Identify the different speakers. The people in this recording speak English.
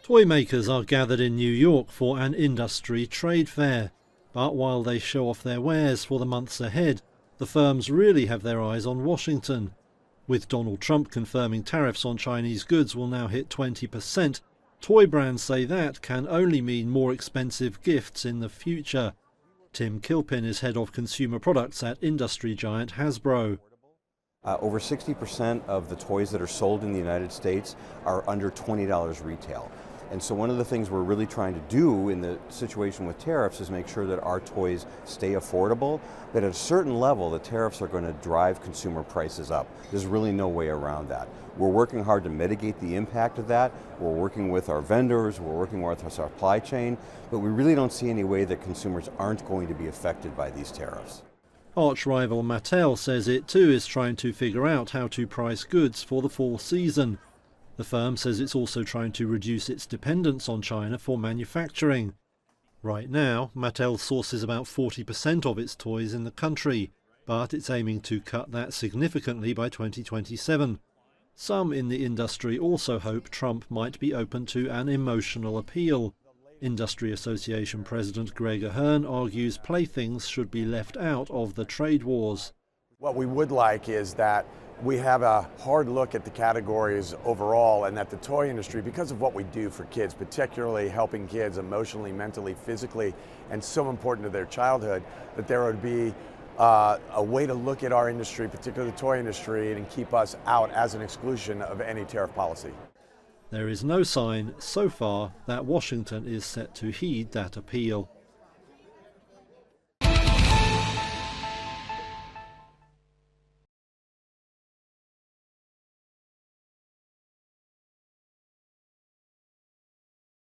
Speaker 1: Toymakers are gathered in New York for an industry trade fair. But while they show off their wares for the months ahead, the firms really have their eyes on Washington. With Donald Trump confirming tariffs on Chinese goods will now hit 20%, toy brands say that can only mean more expensive gifts in the future. Tim Kilpin is head of consumer products at industry giant Hasbro.
Speaker 2: Over 60% of the toys that are sold in the United States are under $20 retail. And so one of the things we're really trying to do in the situation with tariffs is make sure that our toys stay affordable, but at a certain level the tariffs are going to drive consumer prices up. There's really no way around that. We're working hard to mitigate the impact of that. We're working with our vendors, we're working with our supply chain, but we really don't see any way that consumers aren't going to be affected by these tariffs.
Speaker 1: Arch rival Mattel says it too is trying to figure out how to price goods for the fall season. The firm says it's also trying to reduce its dependence on China for manufacturing. Right now, Mattel sources about 40% of its toys in the country, but it's aiming to cut that significantly by 2027. Some in the industry also hope Trump might be open to an emotional appeal. Industry Association President Greg Ahern argues playthings should be left out of the trade wars.
Speaker 3: What we would like is that we have a hard look at the categories overall, and that the toy industry, because of what we do for kids, particularly helping kids emotionally, mentally, physically, and so important to their childhood, that there would be a way to look at our industry, particularly the toy industry, and keep us out as an exclusion of any tariff policy.
Speaker 1: There is no sign so far that Washington is set to heed that appeal.